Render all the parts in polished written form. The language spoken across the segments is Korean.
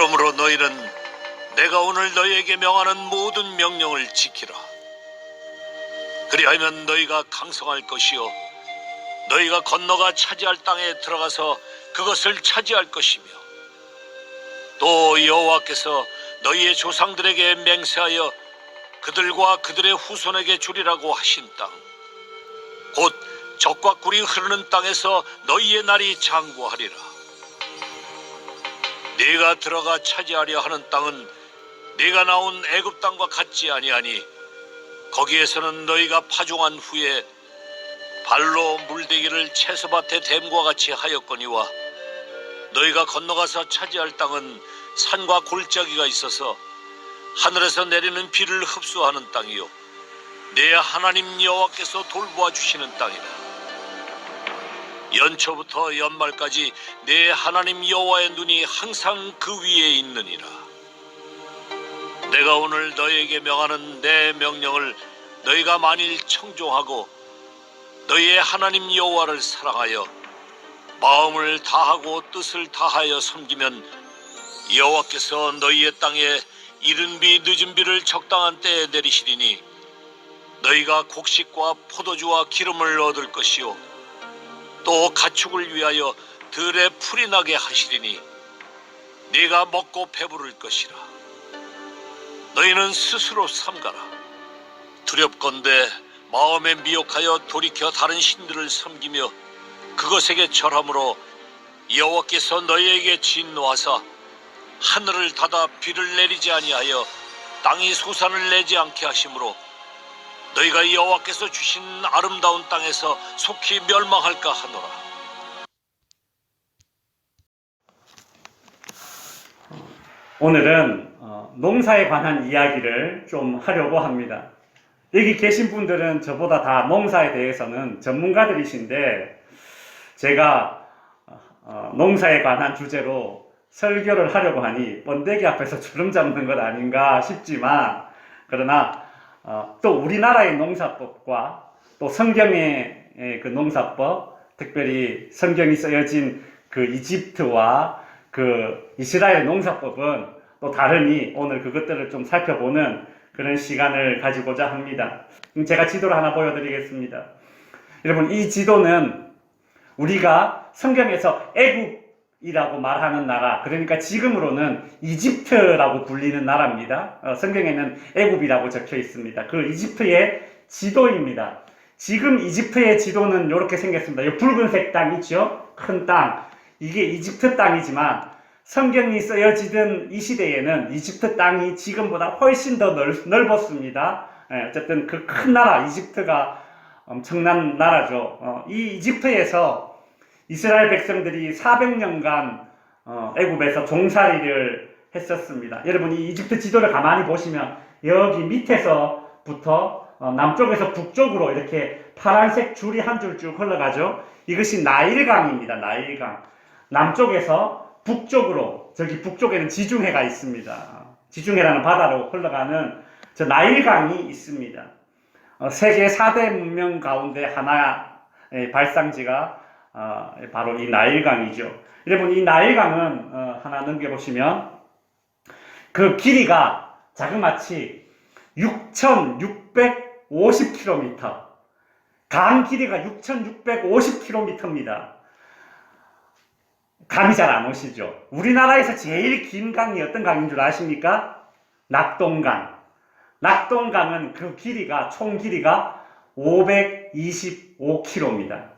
그러므로 너희는 내가 오늘 너희에게 명하는 모든 명령을 지키라. 그리하면 너희가 강성할 것이요 너희가 건너가 차지할 땅에 들어가서 그것을 차지할 것이며, 또 여호와께서 너희의 조상들에게 맹세하여 그들과 그들의 후손에게 주리라고 하신 땅, 곧 젖과 꿀이 흐르는 땅에서 너희의 날이 장구하리라. 네가 들어가 차지하려 하는 땅은 네가 나온 애굽 땅과 같지 아니하니 거기에서는 너희가 파종한 후에 발로 물대기를 채소밭에 댐과 같이 하였거니와, 너희가 건너가서 차지할 땅은 산과 골짜기가 있어서 하늘에서 내리는 비를 흡수하는 땅이요 내 하나님 여호와께서 돌보아 주시는 땅이라. 연초부터 연말까지 내 하나님 여호와의 눈이 항상 그 위에 있느니라. 내가 오늘 너희에게 명하는 내 명령을 너희가 만일 청종하고 너희의 하나님 여호와를 사랑하여 마음을 다하고 뜻을 다하여 섬기면 여호와께서 너희의 땅에 이른 비 늦은 비를 적당한 때에 내리시리니 너희가 곡식과 포도주와 기름을 얻을 것이요 또 가축을 위하여 들에 풀이 나게 하시리니 네가 먹고 배부를 것이라. 너희는 스스로 삼가라. 두렵건대 마음에 미혹하여 돌이켜 다른 신들을 섬기며 그것에게 절함으로 여호와께서 너희에게 진노하사 하늘을 닫아 비를 내리지 아니하여 땅이 소산을 내지 않게 하심으로 너희가 여호와께서 주신 아름다운 땅에서 속히 멸망할까 하노라. 오늘은 농사에 관한 이야기를 좀 하려고 합니다. 여기 계신 분들은 저보다 다 농사에 대해서는 전문가들이신데 제가 농사에 관한 주제로 설교를 하려고 하니 번데기 앞에서 주름 잡는 것 아닌가 싶지만, 그러나 또 우리나라의 농사법과 또 성경의 그 농사법, 특별히 성경이 쓰여진 그 이집트와 그 이스라엘 농사법은 또 다르니 오늘 그것들을 좀 살펴보는 그런 시간을 가지고자 합니다. 제가 지도를 하나 보여드리겠습니다. 여러분, 이 지도는 우리가 성경에서 애굽이라고 말하는 나라, 그러니까 지금으로는 이집트라고 불리는 나라입니다. 성경에는 애굽이라고 적혀 있습니다. 그 이집트의 지도입니다. 지금 이집트의 지도는 이렇게 생겼습니다. 이 붉은색 땅 있죠? 큰 땅. 이게 이집트 땅이지만 성경이 쓰여지던 이 시대에는 이집트 땅이 지금보다 훨씬 더 넓었습니다. 어쨌든 그 큰 나라, 이집트가 엄청난 나라죠. 이 이집트에서 이스라엘 백성들이 400년간 애굽에서 종살이를 했었습니다. 여러분, 이 이집트 지도를 가만히 보시면 여기 밑에서부터 남쪽에서 북쪽으로 이렇게 파란색 줄이 한 줄 쭉 흘러가죠. 이것이 나일강입니다. 나일강. 남쪽에서 북쪽으로, 저기 북쪽에는 지중해가 있습니다. 지중해라는 바다로 흘러가는 저 나일강이 있습니다. 세계 4대 문명 가운데 하나의 발상지가 바로 이 나일강이죠. 여러분, 이 나일강은 하나 넘겨보시면 그 길이가 자그마치 6,650km, 강 길이가 6,650km입니다. 감이 잘 안 오시죠? 우리나라에서 제일 긴 강이 어떤 강인 줄 아십니까? 낙동강. 낙동강은 그 길이가, 총 길이가 525km입니다.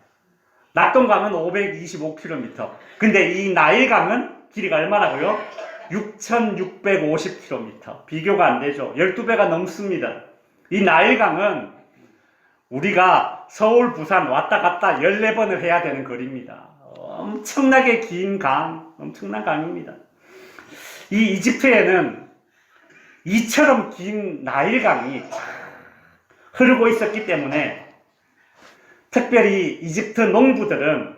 낙동강은 525km. 근데 이 나일강은 길이가 얼마라고요? 6,650km. 비교가 안 되죠. 12배가 넘습니다. 이 나일강은 우리가 서울, 부산 왔다 갔다 14번을 해야 되는 거리입니다. 엄청나게 긴 강, 엄청난 강입니다. 이 이집트에는 이처럼 긴 나일강이 흐르고 있었기 때문에 특별히 이집트 농부들은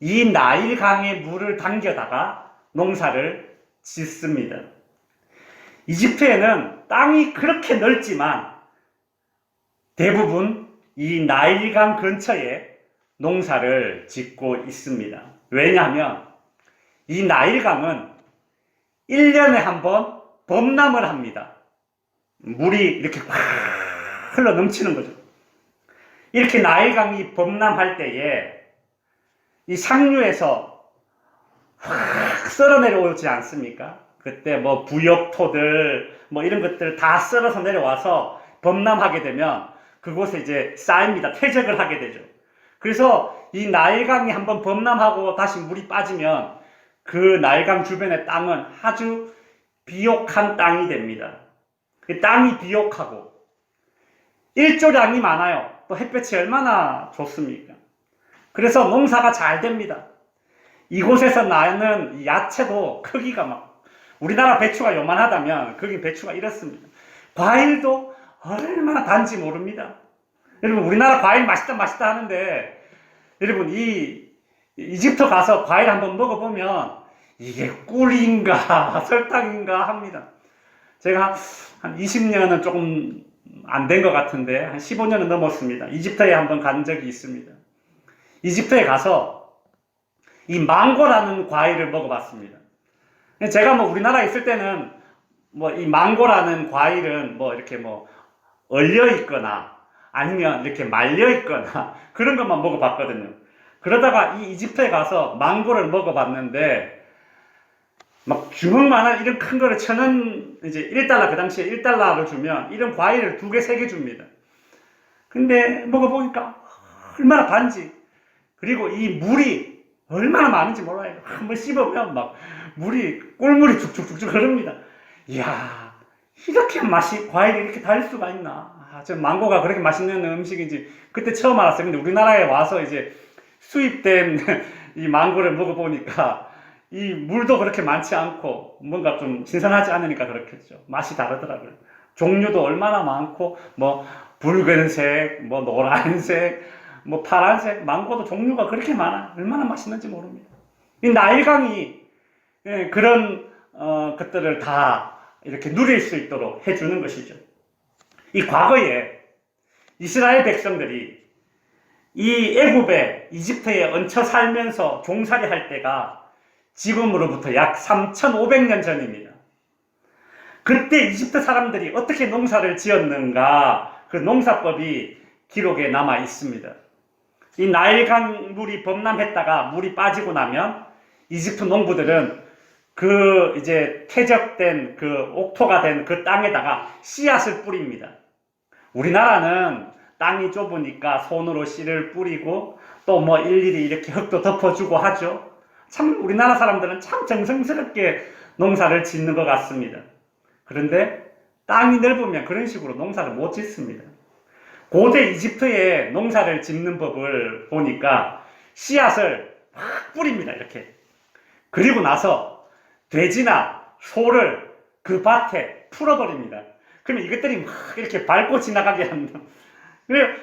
이 나일강의 물을 당겨다가 농사를 짓습니다. 이집트에는 땅이 그렇게 넓지만 대부분 이 나일강 근처에 농사를 짓고 있습니다. 왜냐하면 이 나일강은 1년에 한 번 범람을 합니다. 물이 이렇게 확 흘러 넘치는 거죠. 이렇게 나일강이 범람할 때에 이 상류에서 확 썰어 내려오지 않습니까? 그때 뭐 부엽토들 뭐 이런 것들 다 썰어서 내려와서 범람하게 되면 그곳에 이제 쌓입니다. 퇴적을 하게 되죠. 그래서 이 나일강이 한번 범람하고 다시 물이 빠지면 그 나일강 주변의 땅은 아주 비옥한 땅이 됩니다. 땅이 비옥하고 일조량이 많아요. 또 햇볕이 얼마나 좋습니까? 그래서 농사가 잘 됩니다. 이곳에서 나는 야채도 크기가 막 우리나라 배추가 요만하다면 거기 배추가 이렇습니다. 과일도 얼마나 단지 모릅니다. 여러분 우리나라 과일 맛있다 하는데 여러분 이 이집트 가서 과일 한번 먹어보면 이게 꿀인가 설탕인가 합니다. 제가 한 20년은 조금 안 된 것 같은데 한 15년은 넘었습니다. 이집트에 한번 간 적이 있습니다. 이집트에 가서 이 망고라는 과일을 먹어봤습니다. 제가 뭐 우리나라에 있을 때는 뭐 이 망고라는 과일은 뭐 이렇게 뭐 얼려 있거나 아니면 이렇게 말려 있거나 그런 것만 먹어봤거든요. 그러다가 이 이집트에 가서 망고를 먹어봤는데 막 주먹만한 이런 큰 거를 1,000원 이제 1달러 그 당시에 1달러를 주면 이런 과일을 2개, 3개 줍니다. 근데 먹어보니까 얼마나 단지 그리고 이 물이 얼마나 많은지 몰라요. 한번 씹으면 막 물이 꿀물이 쭉쭉쭉쭉 흐릅니다. 이야 이렇게 과일이 이렇게 달 수가 있나. 전 망고가 그렇게 맛있는 음식인지 그때 처음 알았어요. 근데 우리나라에 와서 이제 수입된 이 망고를 먹어보니까 이 물도 그렇게 많지 않고 뭔가 좀 신선하지 않으니까 그렇겠죠. 맛이 다르더라고요. 종류도 얼마나 많고 뭐 붉은색, 뭐 노란색, 뭐 파란색, 망고도 종류가 그렇게 많아. 얼마나 맛있는지 모릅니다. 이 나일강이 그런 것들을 다 이렇게 누릴 수 있도록 해주는 것이죠. 이 과거에 이스라엘 백성들이 이 애굽에 이집트에 얹혀 살면서 종살이 할 때가 지금으로부터 약 3,500년 전입니다. 그때 이집트 사람들이 어떻게 농사를 지었는가 그 농사법이 기록에 남아 있습니다. 이 나일강 물이 범람했다가 물이 빠지고 나면 이집트 농부들은 그 이제 퇴적된 그 옥토가 된 그 땅에다가 씨앗을 뿌립니다. 우리나라는 땅이 좁으니까 손으로 씨를 뿌리고 또 뭐 일일이 이렇게 흙도 덮어주고 하죠. 참 우리나라 사람들은 참 정성스럽게 농사를 짓는 것 같습니다. 그런데 땅이 넓으면 그런 식으로 농사를 못 짓습니다. 고대 이집트의 농사를 짓는 법을 보니까 씨앗을 막 뿌립니다. 이렇게. 그리고 나서 돼지나 소를 그 밭에 풀어버립니다. 그러면 이것들이 막 이렇게 밟고 지나가게 합니다. 그래서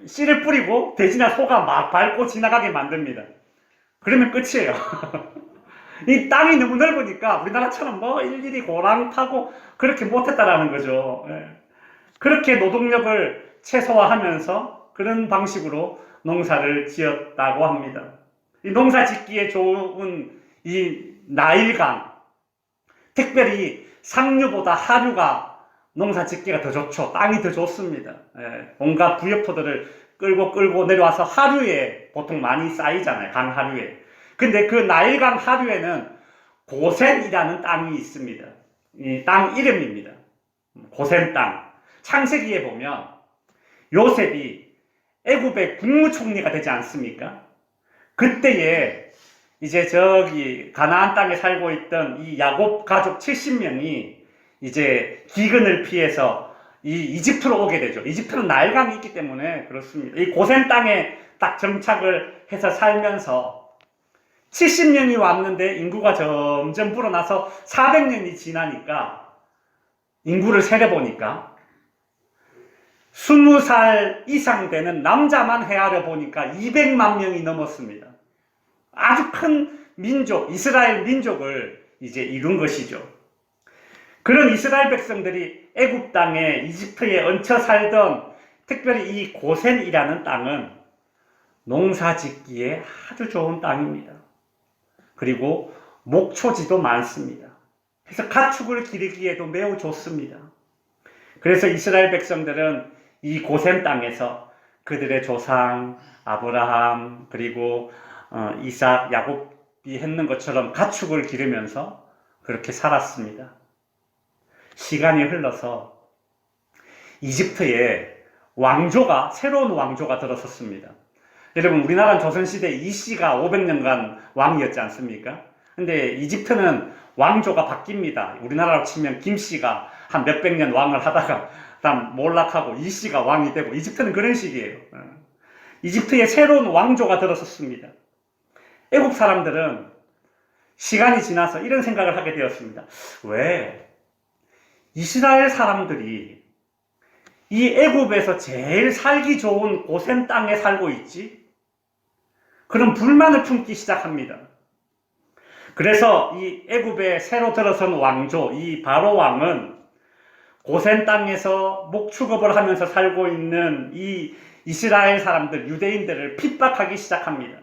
씨를 뿌리고 돼지나 소가 막 밟고 지나가게 만듭니다. 그러면 끝이에요. 이 땅이 너무 넓으니까 우리나라처럼 뭐 일일이 고랑 파고 그렇게 못했다라는 거죠. 그렇게 노동력을 최소화하면서 그런 방식으로 농사를 지었다고 합니다. 이 농사 짓기에 좋은 이 나일강, 특별히 상류보다 하류가 농사 짓기가 더 좋죠. 땅이 더 좋습니다. 온갖 부엽토들을 끌고 내려와서 하류에 보통 많이 쌓이잖아요. 강 하류에. 근데 그 나일강 하류에는 고센이라는 땅이 있습니다. 이 땅 이름입니다. 고센 땅. 창세기에 보면 요셉이 애굽의 국무총리가 되지 않습니까? 그때에 이제 저기 가나안 땅에 살고 있던 이 야곱 가족 70명이 이제 기근을 피해서 이 이집트로 오게 되죠. 이집트는 나일강이 있기 때문에 그렇습니다. 이 고센 땅에 딱 정착을 해서 살면서 70년이 왔는데 인구가 점점 불어나서 400년이 지나니까 인구를 세려보니까 20살 이상 되는 남자만 헤아려 보니까 200만 명이 넘었습니다. 아주 큰 민족, 이스라엘 민족을 이제 이룬 것이죠. 그런 이스라엘 백성들이 애굽 땅에 이집트에 얹혀 살던 특별히 이 고센이라는 땅은 농사 짓기에 아주 좋은 땅입니다. 그리고 목초지도 많습니다. 그래서 가축을 기르기에도 매우 좋습니다. 그래서 이스라엘 백성들은 이 고센 땅에서 그들의 조상 아브라함 그리고 이삭 야곱이 했는 것처럼 가축을 기르면서 그렇게 살았습니다. 시간이 흘러서 이집트에 새로운 왕조가 들어섰습니다. 여러분, 우리나라는 조선시대 이씨가 500년간 왕이었지 않습니까? 근데 이집트는 왕조가 바뀝니다. 우리나라로 치면 김씨가 한 몇백 년 왕을 하다가 다음 몰락하고 이씨가 왕이 되고, 이집트는 그런 식이에요. 이집트에 새로운 왕조가 들어섰습니다. 애국 사람들은 시간이 지나서 이런 생각을 하게 되었습니다. 왜 이스라엘 사람들이 이 애굽에서 제일 살기 좋은 고센 땅에 살고 있지? 그런 불만을 품기 시작합니다. 그래서 이 애굽에 새로 들어선 왕조, 이 바로 왕은 고센 땅에서 목축업을 하면서 살고 있는 이 이스라엘 사람들, 유대인들을 핍박하기 시작합니다.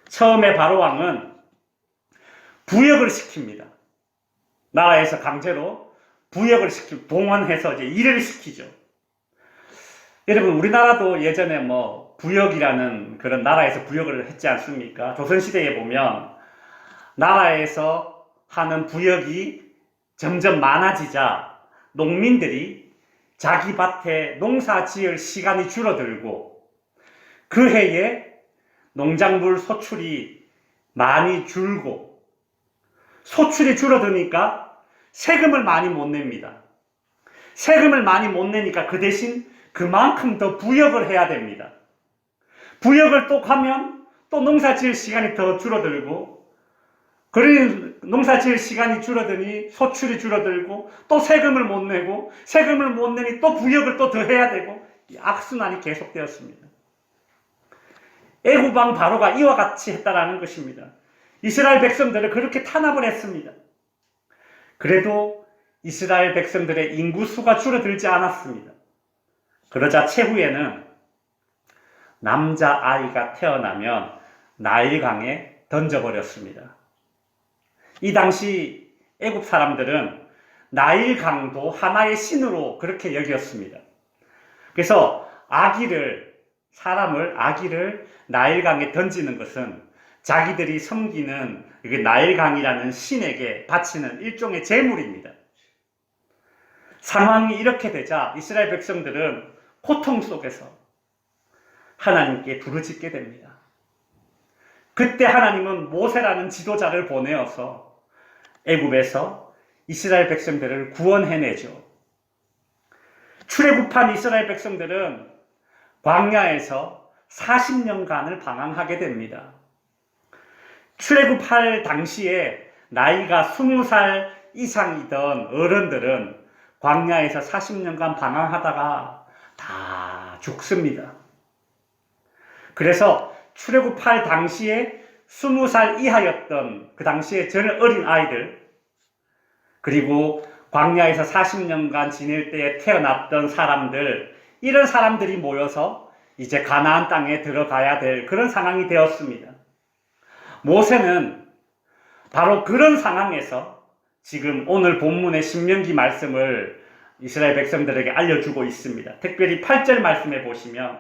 처음에 바로 왕은 부역을 시킵니다. 나라에서 강제로 부역을 동원해서 이제 일을 시키죠. 여러분, 우리나라도 예전에 부역이라는 그런 나라에서 부역을 했지 않습니까? 조선시대에 보면 나라에서 하는 부역이 점점 많아지자 농민들이 자기 밭에 농사 지을 시간이 줄어들고 그 해에 농작물 소출이 많이 줄고 소출이 줄어드니까 세금을 많이 못 냅니다. 세금을 많이 못 내니까 그 대신 그만큼 더 부역을 해야 됩니다. 부역을 또 하면 또 농사 지을 시간이 더 줄어들고 그러니 농사 지을 시간이 줄어드니 소출이 줄어들고 또 세금을 못 내고 세금을 못 내니 또 부역을 또 더 해야 되고 이 악순환이 계속되었습니다. 애굽 왕 바로가 이와 같이 했다라는 것입니다. 이스라엘 백성들을 그렇게 탄압을 했습니다. 그래도 이스라엘 백성들의 인구수가 줄어들지 않았습니다. 그러자 최후에는 남자아이가 태어나면 나일강에 던져버렸습니다. 이 당시 애굽 사람들은 나일강도 하나의 신으로 그렇게 여겼습니다. 그래서 아기를 나일강에 던지는 것은 자기들이 섬기는 나일강이라는 신에게 바치는 일종의 제물입니다. 상황이 이렇게 되자 이스라엘 백성들은 고통 속에서 하나님께 부르짖게 됩니다. 그때 하나님은 모세라는 지도자를 보내어서 애굽에서 이스라엘 백성들을 구원해내죠. 출애굽한 이스라엘 백성들은 광야에서 40년간을 방황하게 됩니다. 출애굽할 당시에 나이가 20살 이상이던 어른들은 광야에서 40년간 방황하다가 다 죽습니다. 그래서 출애굽할 당시에 20살 이하였던 그 당시에 저는 어린 아이들 그리고 광야에서 40년간 지낼 때에 태어났던 사람들 이런 사람들이 모여서 이제 가나안 땅에 들어가야 될 그런 상황이 되었습니다. 모세는 바로 그런 상황에서 지금 오늘 본문의 신명기 말씀을 이스라엘 백성들에게 알려주고 있습니다. 특별히 8절 말씀에 보시면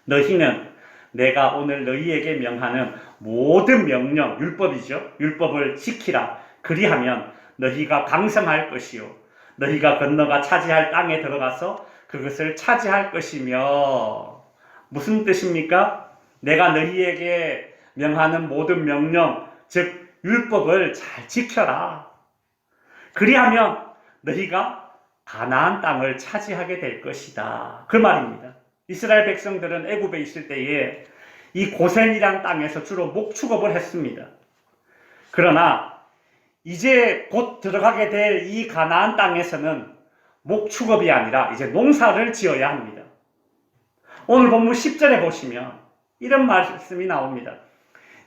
너희는 내가 오늘 너희에게 명하는 모든 명령, 율법이죠. 율법을 지키라. 그리하면 너희가 강성할 것이요. 너희가 건너가 차지할 땅에 들어가서 그것을 차지할 것이며 무슨 뜻입니까? 내가 너희에게 명하는 모든 명령, 즉 율법을 잘 지켜라. 그리하면 너희가 가나안 땅을 차지하게 될 것이다. 그 말입니다. 이스라엘 백성들은 애굽에 있을 때에 이 고센이란 땅에서 주로 목축업을 했습니다. 그러나 이제 곧 들어가게 될 이 가나안 땅에서는 목축업이 아니라 이제 농사를 지어야 합니다. 오늘 본문 10절에 보시면 이런 말씀이 나옵니다.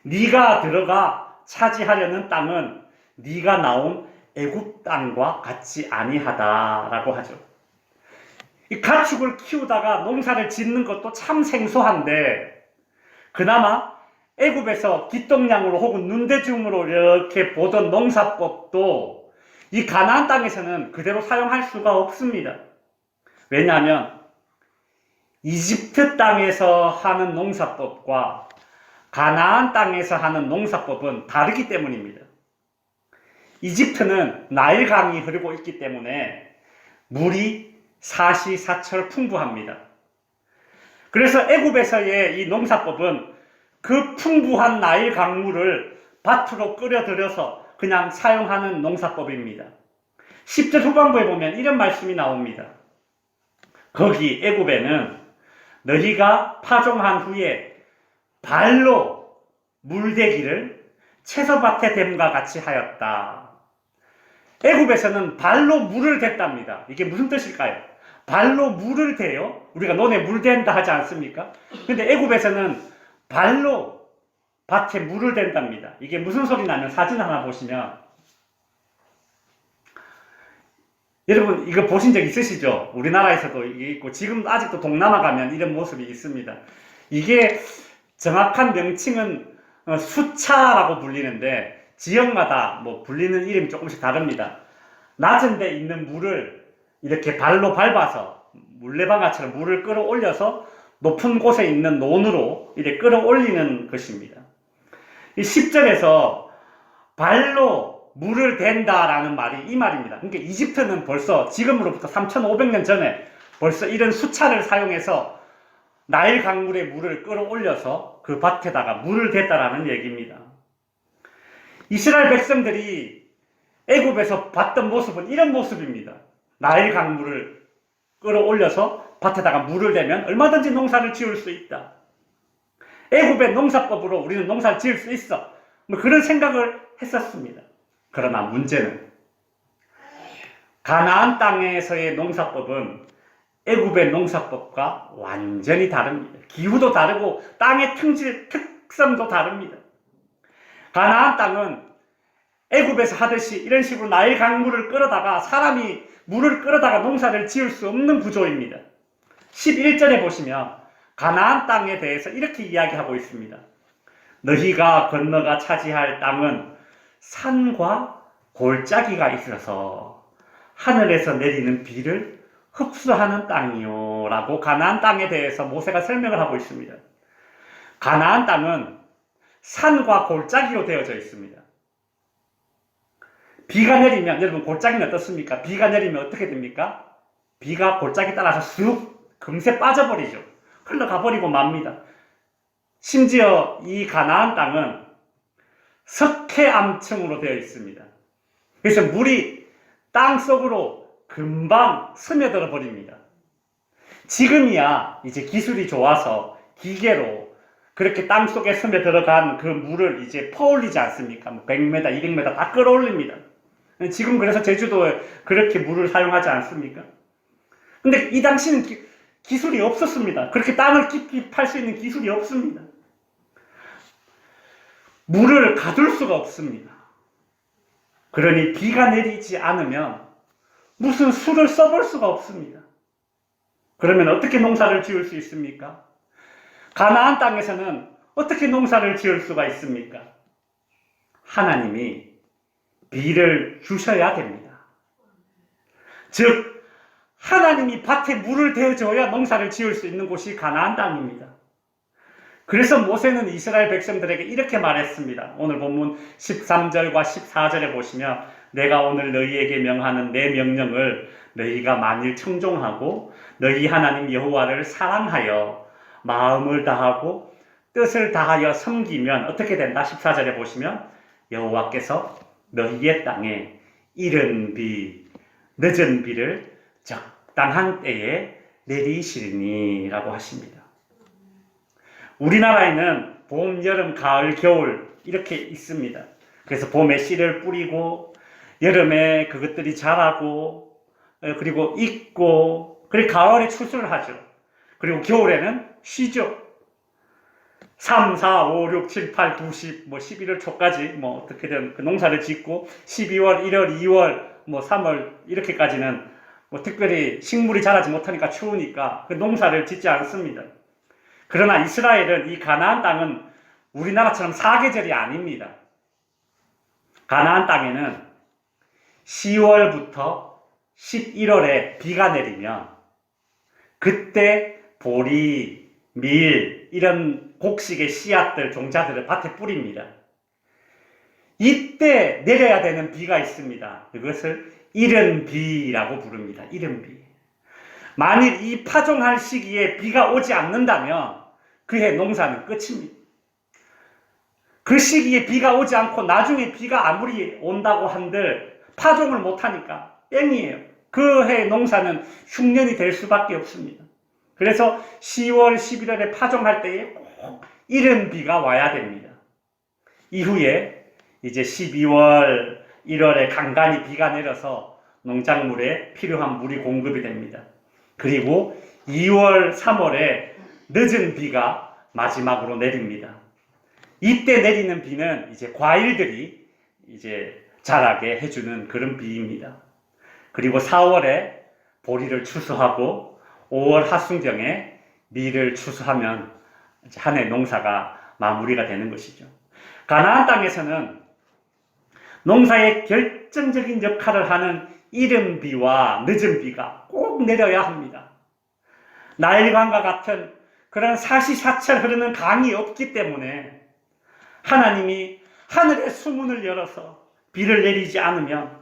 네가 들어가 차지하려는 땅은 네가 나온 애굽 땅과 같지 아니하다라고 하죠. 이 가축을 키우다가 농사를 짓는 것도 참 생소한데 그나마 애굽에서 깃동량으로 혹은 눈대중으로 이렇게 보던 농사법도 이 가나안 땅에서는 그대로 사용할 수가 없습니다. 왜냐하면 이집트 땅에서 하는 농사법과 가나안 땅에서 하는 농사법은 다르기 때문입니다. 이집트는 나일강이 흐르고 있기 때문에 물이 사시사철 풍부합니다. 그래서 애굽에서의 이 농사법은 그 풍부한 나일 강물을 밭으로 끌어들여서 그냥 사용하는 농사법입니다. 10절 후반부에 보면 이런 말씀이 나옵니다. 거기 애굽에는 너희가 파종한 후에 발로 물대기를 채소밭에 댐과 같이 하였다. 애굽에서는 발로 물을 댔답니다. 이게 무슨 뜻일까요? 발로 물을 대요? 우리가 논에 물 댄다 하지 않습니까? 근데 애굽에서는 발로 밭에 물을 댄답니다. 이게 무슨 소리 나면 사진 하나 보시면 여러분 이거 보신 적 있으시죠? 우리나라에서도 이게 있고 지금 아직도 동남아 가면 이런 모습이 있습니다. 이게 정확한 명칭은 수차라고 불리는데 지역마다 뭐 불리는 이름이 조금씩 다릅니다. 낮은 데 있는 물을 이렇게 발로 밟아서 물레방아처럼 물을 끌어올려서 높은 곳에 있는 논으로 이렇게 끌어올리는 것입니다. 이 10절에서 발로 물을 댄다라는 말이 이 말입니다. 그러니까 이집트는 벌써 지금으로부터 3,500년 전에 벌써 이런 수차를 사용해서 나일 강물의 물을 끌어올려서 그 밭에다가 물을 댔다라는 얘기입니다. 이스라엘 백성들이 애굽에서 봤던 모습은 이런 모습입니다. 나일 강물을 끌어올려서 밭에다가 물을 대면 얼마든지 농사를 지을 수 있다. 애굽의 농사법으로 우리는 농사를 지을 수 있어. 뭐 그런 생각을 했었습니다. 그러나 문제는 가나안 땅에서의 농사법은 애굽의 농사법과 완전히 다릅니다. 기후도 다르고 땅의 특성도 다릅니다. 가나안 땅은 애굽에서 하듯이 이런 식으로 나일 강물을 끌어다가 사람이 물을 끌어다가 농사를 지을 수 없는 구조입니다. 11절에 보시면 가나안 땅에 대해서 이렇게 이야기하고 있습니다. 너희가 건너가 차지할 땅은 산과 골짜기가 있어서 하늘에서 내리는 비를 흡수하는 땅이요 라고 가나안 땅에 대해서 모세가 설명을 하고 있습니다. 가나안 땅은 산과 골짜기로 되어져 있습니다. 비가 내리면 여러분 골짜기는 어떻습니까? 비가 내리면 어떻게 됩니까? 비가 골짜기 따라서 쑥 금세 빠져버리죠. 흘러가 버리고 맙니다. 심지어 이 가나안 땅은 석회암층으로 되어 있습니다. 그래서 물이 땅 속으로 금방 스며들어 버립니다. 지금이야 이제 기술이 좋아서 기계로 그렇게 땅 속에 스며들어간 그 물을 이제 퍼올리지 않습니까? 100m, 200m 다 끌어올립니다. 지금 그래서 제주도에 그렇게 물을 사용하지 않습니까? 근데 이 당시는 기술이 없었습니다. 그렇게 땅을 깊이 팔 수 있는 기술이 없습니다. 물을 가둘 수가 없습니다. 그러니 비가 내리지 않으면 무슨 수를 써볼 수가 없습니다. 그러면 어떻게 농사를 지을 수 있습니까? 가나안 땅에서는 어떻게 농사를 지을 수가 있습니까? 하나님이 비를 주셔야 됩니다. 즉 하나님이 밭에 물을 대어줘야 농사를 지을 수 있는 곳이 가나안 땅입니다. 그래서 모세는 이스라엘 백성들에게 이렇게 말했습니다. 오늘 본문 13절과 14절에 보시면 내가 오늘 너희에게 명하는 내 명령을 너희가 만일 청종하고 너희 하나님 여호와를 사랑하여 마음을 다하고 뜻을 다하여 섬기면 어떻게 된다? 14절에 보시면 여호와께서 너희의 땅에 이른 비, 늦은 비를 적당한 때에 내리시리니 라고 하십니다. 우리나라에는 봄, 여름, 가을, 겨울 이렇게 있습니다. 그래서 봄에 씨를 뿌리고 여름에 그것들이 자라고 그리고 익고 그리고 가을에 추수를 하죠. 그리고 겨울에는 쉬죠. 3, 4, 5, 6, 7, 8, 9, 10, 11월 초까지 어떻게든 그 농사를 짓고 12월, 1월, 2월, 3월 이렇게까지는 특별히 식물이 자라지 못하니까 추우니까 그 농사를 짓지 않습니다. 그러나 이스라엘은 이 가나안 땅은 우리나라처럼 사계절이 아닙니다. 가나안 땅에는 10월부터 11월에 비가 내리면 그때 보리, 밀 이런 곡식의 씨앗들, 종자들을 밭에 뿌립니다. 이때 내려야 되는 비가 있습니다. 이것을 이른비라고 부릅니다. 이른비. 만일 이 파종할 시기에 비가 오지 않는다면 그해 농사는 끝입니다. 그 시기에 비가 오지 않고 나중에 비가 아무리 온다고 한들 파종을 못하니까 땡이에요. 그 해 농사는 흉년이 될 수밖에 없습니다. 그래서 10월, 11월에 파종할 때에 꼭 이른 비가 와야 됩니다. 이후에 이제 12월, 1월에 간간히 비가 내려서 농작물에 필요한 물이 공급이 됩니다. 그리고 2월, 3월에 늦은 비가 마지막으로 내립니다. 이때 내리는 비는 이제 과일들이 이제 자라게 해주는 그런 비입니다. 그리고 4월에 보리를 추수하고 5월 하순경에 밀을 추수하면 한 해 농사가 마무리가 되는 것이죠. 가나안 땅에서는 농사의 결정적인 역할을 하는 이른 비와 늦은 비가 꼭 내려야 합니다. 나일강과 같은 그런 사시사철 흐르는 강이 없기 때문에 하나님이 하늘의 수문을 열어서 비를 내리지 않으면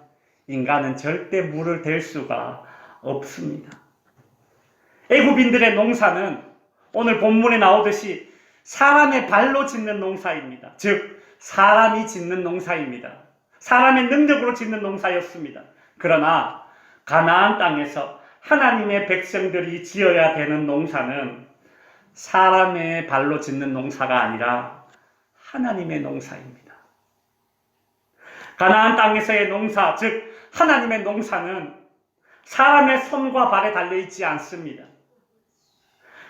인간은 절대 물을 댈 수가 없습니다. 애굽인들의 농사는 오늘 본문에 나오듯이 사람의 발로 짓는 농사입니다. 즉 사람이 짓는 농사입니다. 사람의 능력으로 짓는 농사였습니다. 그러나 가나안 땅에서 하나님의 백성들이 지어야 되는 농사는 사람의 발로 짓는 농사가 아니라 하나님의 농사입니다. 가나안 땅에서의 농사, 즉 하나님의 농사는 사람의 손과 발에 달려있지 않습니다.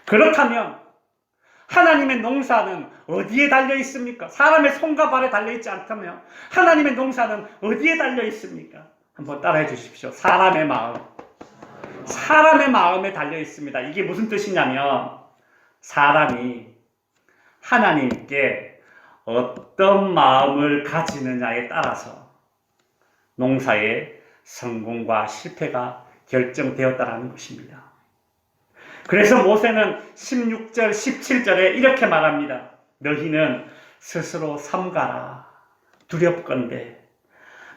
그렇다면 하나님의 농사는 어디에 달려있습니까? 사람의 손과 발에 달려있지 않다면 하나님의 농사는 어디에 달려있습니까? 한번 따라해 주십시오. 사람의 마음. 사람의 마음에 달려있습니다. 이게 무슨 뜻이냐면 사람이 하나님께 어떤 마음을 가지느냐에 따라서 농사의 성공과 실패가 결정되었다는 것입니다. 그래서 모세는 16절, 17절에 이렇게 말합니다. 너희는 스스로 삼가라. 두렵건대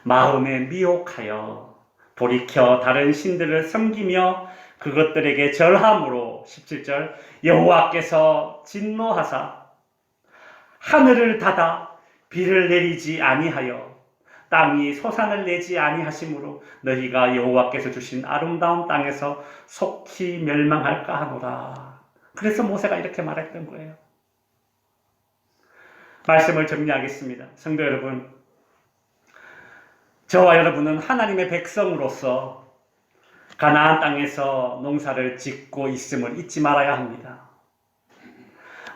마음에 미혹하여 돌이켜 다른 신들을 섬기며 그것들에게 절함으로 17절 여호와께서 진노하사 하늘을 닫아 비를 내리지 아니하여 땅이 소산을 내지 아니하심으로 너희가 여호와께서 주신 아름다운 땅에서 속히 멸망할까 하노라. 그래서 모세가 이렇게 말했던 거예요. 말씀을 정리하겠습니다. 성도 여러분, 저와 여러분은 하나님의 백성으로서 가나안 땅에서 농사를 짓고 있음을 잊지 말아야 합니다.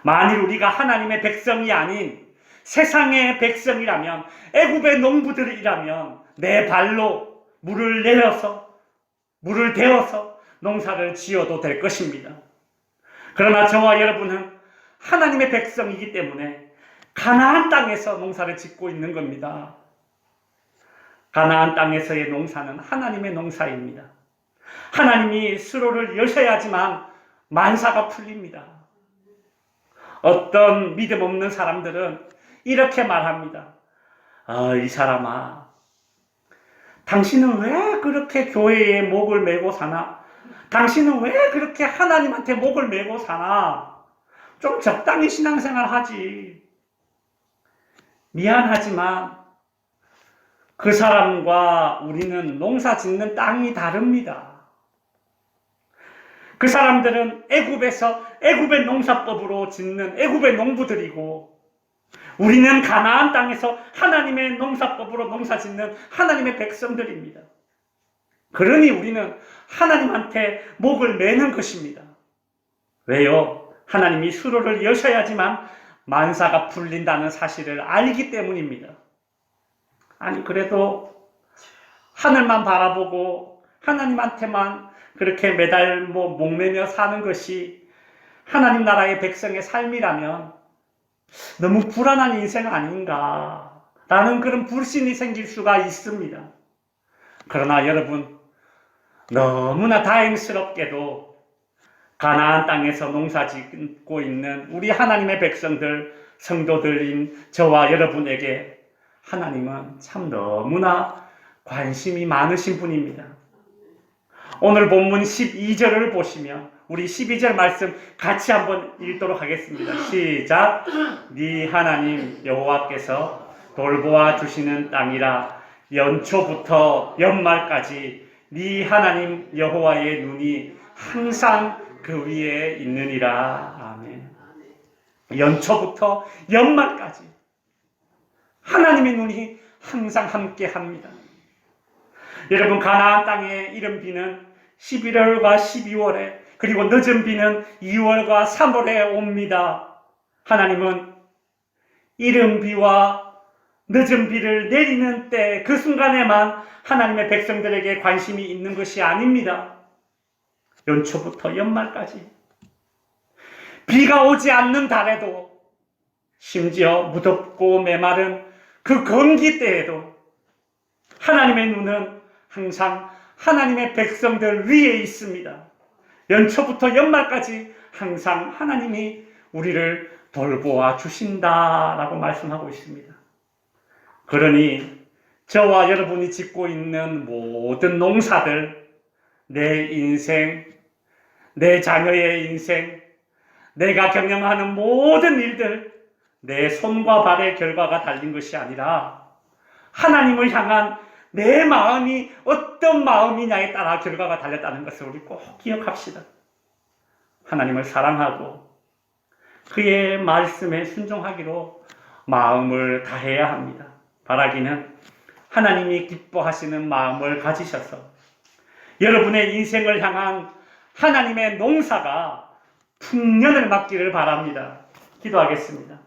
만일 우리가 하나님의 백성이 아닌 세상의 백성이라면, 애굽의 농부들이라면 내 발로 물을 내려서 물을 대어서 농사를 지어도 될 것입니다. 그러나 저와 여러분은 하나님의 백성이기 때문에 가나안 땅에서 농사를 짓고 있는 겁니다. 가나안 땅에서의 농사는 하나님의 농사입니다. 하나님이 수로를 여셔야지만 만사가 풀립니다. 어떤 믿음 없는 사람들은 이렇게 말합니다. 이 사람아, 당신은 왜 그렇게 교회에 목을 메고 사나? 당신은 왜 그렇게 하나님한테 목을 메고 사나? 좀 적당히 신앙생활 하지. 미안하지만 그 사람과 우리는 농사 짓는 땅이 다릅니다. 그 사람들은 애굽의 농사법으로 짓는 애굽의 농부들이고, 우리는 가나안 땅에서 하나님의 농사법으로 농사 짓는 하나님의 백성들입니다. 그러니 우리는 하나님한테 목을 매는 것입니다. 왜요? 하나님이 수로를 여셔야지만 만사가 풀린다는 사실을 알기 때문입니다. 아니, 그래도 하늘만 바라보고 하나님한테만 그렇게 매달 목매며 사는 것이 하나님 나라의 백성의 삶이라면 너무 불안한 인생 아닌가 라는 그런 불신이 생길 수가 있습니다. 그러나 여러분, 너무나 다행스럽게도 가나안 땅에서 농사 짓고 있는 우리 하나님의 백성들, 성도들인 저와 여러분에게 하나님은 참 너무나 관심이 많으신 분입니다. 오늘 본문 12절을 보시면 우리 12절 말씀 같이 한번 읽도록 하겠습니다. 시작. 네 하나님 여호와께서 돌보아 주시는 땅이라 연초부터 연말까지 네 하나님 여호와의 눈이 항상 그 위에 있느니라. 아멘. 연초부터 연말까지 하나님의 눈이 항상 함께 합니다. 여러분, 가나안 땅의 이른 비는 11월과 12월에 그리고 늦은 비는 2월과 3월에 옵니다. 하나님은 이른 비와 늦은 비를 내리는 때 그 순간에만 하나님의 백성들에게 관심이 있는 것이 아닙니다. 연초부터 연말까지 비가 오지 않는 달에도, 심지어 무덥고 메마른 그 건기 때에도 하나님의 눈은 항상 하나님의 백성들 위에 있습니다. 연초부터 연말까지 항상 하나님이 우리를 돌보아 주신다라고 말씀하고 있습니다. 그러니 저와 여러분이 짓고 있는 모든 농사들, 내 인생, 내 자녀의 인생, 내가 경영하는 모든 일들, 내 손과 발의 결과가 달린 것이 아니라 하나님을 향한 내 마음이 어떤 마음이냐에 따라 결과가 달렸다는 것을 우리 꼭 기억합시다. 하나님을 사랑하고 그의 말씀에 순종하기로 마음을 다해야 합니다. 바라기는 하나님이 기뻐하시는 마음을 가지셔서 여러분의 인생을 향한 하나님의 농사가 풍년을 맞기를 바랍니다. 기도하겠습니다.